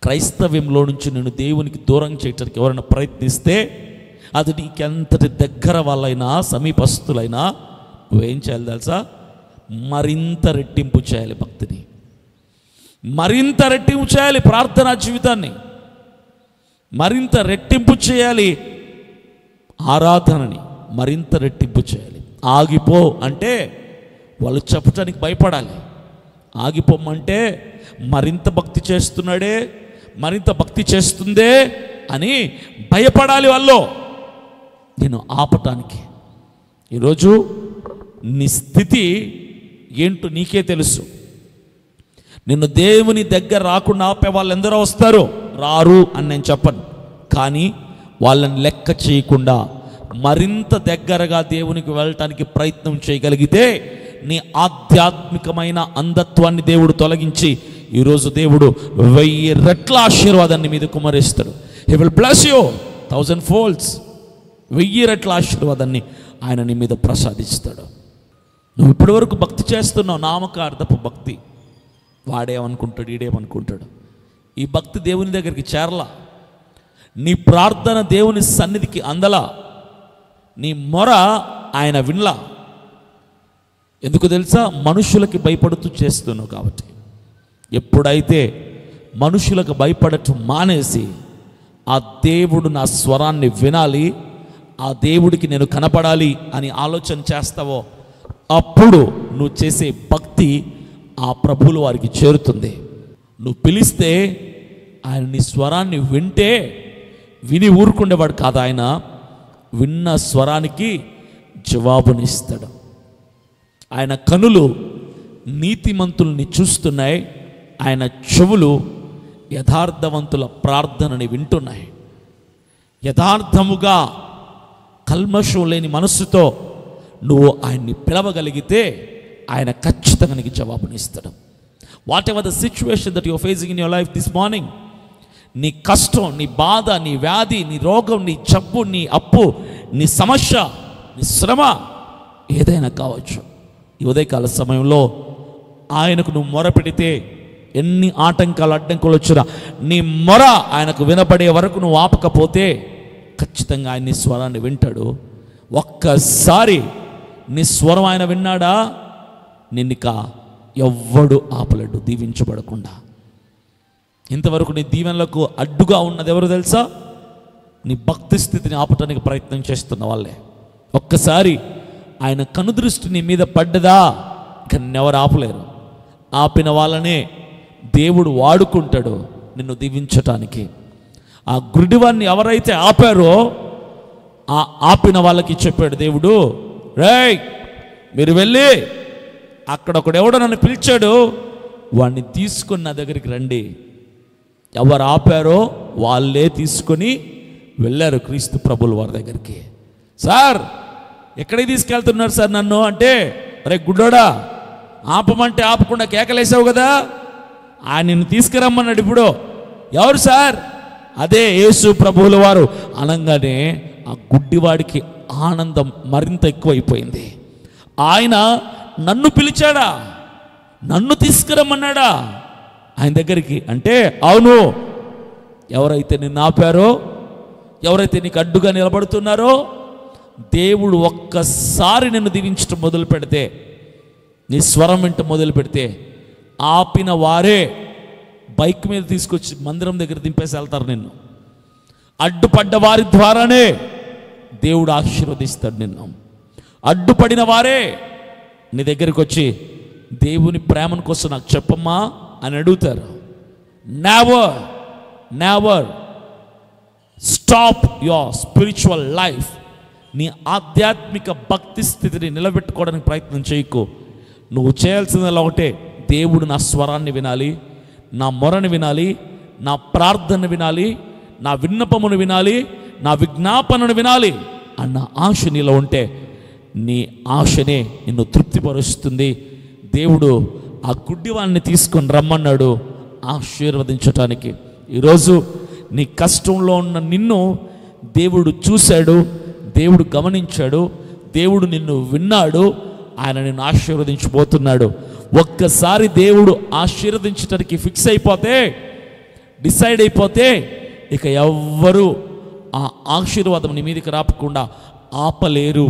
క్రైస్తవ్యంలో నుంచి నేను దేవునికి దూరం చేయడానికి ఎవరైనా ప్రయత్నిస్తే అది నీకెంతటి దగ్గర వాళ్ళైనా సమీపస్తులైనా నువ్వేం చేయాలి తెలుసా? మరింత రెట్టింపు చేయాలి భక్తిని, మరింత రెట్టింపు చేయాలి ప్రార్థనా జీవితాన్ని, మరింత రెట్టింపు చేయాలి ఆరాధనని, మరింత రెట్టింపు చేయాలి. ఆగిపో అంటే వాళ్ళు చెప్పడానికి భయపడాలి. ఆగిపోమంటే మరింత భక్తి చేస్తున్నాడే, మరింత భక్తి చేస్తుందే అని భయపడాలి వాళ్ళు నేను ఆపటానికి. ఈరోజు నీ స్థితి ఏంటో నీకే తెలుసు. నిన్ను దేవుని దగ్గర రాకుండా ఆపే వాళ్ళు ఎందరో వస్తారు, రారు అని నేను చెప్పను. కానీ వాళ్ళని లెక్క చేయకుండా మరింత దగ్గరగా దేవునికి వెళ్ళటానికి ప్రయత్నం చేయగలిగితే నీ ఆధ్యాత్మికమైన అంధత్వాన్ని దేవుడు తొలగించి ఈరోజు దేవుడు 1000 రెట్ల ఆశీర్వాదాన్ని మీద కుమరిస్తాడు. He will bless you 1000 folds. 1000 రెట్ల ఆశీర్వాదాన్ని ఆయన నీ మీద ప్రసాదిస్తాడు. నువ్వు ఇప్పటి వరకు భక్తి చేస్తున్నావు, నామకార్థపు భక్తి. వాడేమనుకుంటాడు, ఈడేమనుకుంటాడు. ఈ భక్తి దేవుని దగ్గరికి చేరలా. నీ ప్రార్థన దేవుని సన్నిధికి అందలా. నీ మొర ఆయన వినలా. ఎందుకు తెలుసా? మనుషులకి భయపడుతూ చేస్తున్నావు కాబట్టి. ఎప్పుడైతే మనుషులకు భయపడటం మానేసి ఆ దేవుడు నా స్వరాన్ని వినాలి, ఆ దేవుడికి నేను కనపడాలి అని ఆలోచన చేస్తావో అప్పుడు నువ్వు చేసే భక్తి ఆ ప్రభువుల వారికి చేరుతుంది. నువ్వు పిలిస్తే ఆయన నీ స్వరాన్ని వింటే విని ఊరుకుండేవాడు కాదు. ఆయన విన్న స్వరానికి జవాబునిస్తాడు. ఆయన కనులు నీతిమంతుల్ని చూస్తున్నాయి, ఆయన చెవులు యథార్థవంతుల ప్రార్థనని వింటున్నాయి. యథార్థముగా కల్మషం లేని మనస్సుతో నువ్వు ఆయన్ని పిలవగలిగితే ఆయన ఖచ్చితంగా నీకు జవాబునిస్తాడు. Whatever the situation that your facing in your life this morning, నీ కష్టం, నీ బాధ, నీ వ్యాధి, నీ రోగం, నీ జబ్బు, నీ అప్పు, నీ సమస్య, నీ శ్రమ ఏదైనా కావచ్చు, ఈ ఉదయకాల సమయంలో ఆయనకు నువ్వు మొర పెడితే ఎన్ని ఆటంకాలు అడ్డంకులు వచ్చినా నీ మొర ఆయనకు వినపడే వరకు నువ్వు ఆపకపోతే ఖచ్చితంగా ఆయన నీ స్వరాన్ని వింటాడు. ఒక్కసారి నీ స్వరం ఆయన విన్నాడా నిన్నిక ఎవ్వడు ఆపలేడు దీవించబడకుండా. ఇంతవరకు నీ దీవెనలకు అడ్డుగా ఉన్నది ఎవరు తెలుసా? నీ భక్తి స్థితిని ఆపటానికి ప్రయత్నం చేస్తున్న వాళ్ళే. ఒక్కసారి ఆయన కనుదృష్టి నీ మీద పడ్డదా కన్నెవరు ఆపలేరు. ఆపిన వాళ్ళనే దేవుడు వాడుకుంటాడు నిన్ను దీవించటానికి. ఆ గుడివాన్ని ఎవరైతే ఆపారో ఆ ఆపిన వాళ్ళకి చెప్పాడు దేవుడు, రేయ్ మీరు వెళ్ళి అక్కడ ఒకడెవడో నన్ను పిలిచాడు, వాడిని తీసుకొని నా దగ్గరికి రండి. ఎవరు ఆపారో వాళ్ళే తీసుకొని వెళ్ళారు క్రీస్తు ప్రభుల వారి దగ్గరికి. సార్ ఎక్కడికి తీసుకెళ్తున్నారు సార్ నన్ను అంటే, అరే గుడ్డోడా ఆపమంటే ఆపకుండా కేకలేసావు కదా, ఆయన నిన్ను తీసుకురమ్మన్నాడు. ఇప్పుడు ఎవరు సార్? అదే యేసు ప్రభువుల వారు అనగానే ఆ గుడ్డివాడికి ఆనందం మరింత ఎక్కువైపోయింది. ఆయన నన్ను పిలిచాడా, నన్ను తీసుకురమ్మన్నాడా ఆయన దగ్గరికి అంటే, అవును, ఎవరైతే నిన్ను ఆపారో, ఎవరైతే నీకు అడ్డుగా నిలబడుతున్నారో, దేవుడు ఒక్కసారి నిన్ను దీవించడం మొదలు పెడితే, నీ స్వరం వింట మొదలు పెడితే ఆపిన వారే బైక్ మీద తీసుకొచ్చి మందిరం దగ్గర దింపేసి వెళ్తారు నిన్ను. అడ్డుపడ్డ వారి ద్వారానే దేవుడు ఆశీర్వదిస్తాడు నిన్ను. అడ్డుపడిన వారే నీ దగ్గరికి వచ్చి దేవుని ప్రేమను కోసం నాకు చెప్పమ్మా అని అడుగుతారు. Never never stop your spiritual life. నీ ఆధ్యాత్మిక భక్తి స్థితిని నిలబెట్టుకోవడానికి ప్రయత్నం చేయకు. నువ్వు చేయాల్సిందల్లా ఒకటే, దేవుడు నా స్వరాన్ని వినాలి, నా మొరని వినాలి, నా ప్రార్థన వినాలి, నా విన్నపమును వినాలి, నా విజ్ఞాపనను వినాలి అన్న ఆశ నీలో ఉంటే నీ ఆశనే నిన్ను తృప్తిపరుస్తుంది. దేవుడు ఆ గుడ్డివాన్ని తీసుకొని రమ్మన్నాడు ఆశీర్వదించటానికి. ఈరోజు నీ కష్టంలో ఉన్న నిన్ను దేవుడు చూశాడు, దేవుడు గమనించాడు, దేవుడు నిన్ను విన్నాడు, ఆయన నిన్ను ఆశీర్వదించబోతున్నాడు. ఒక్కసారి దేవుడు ఆశీర్వదించడానికి ఫిక్స్ అయిపోతే డిసైడ్ అయిపోతే ఇక ఎవ్వరూ ఆ ఆశీర్వాదం నీ మీదకి రాకుండా ఆపలేరు.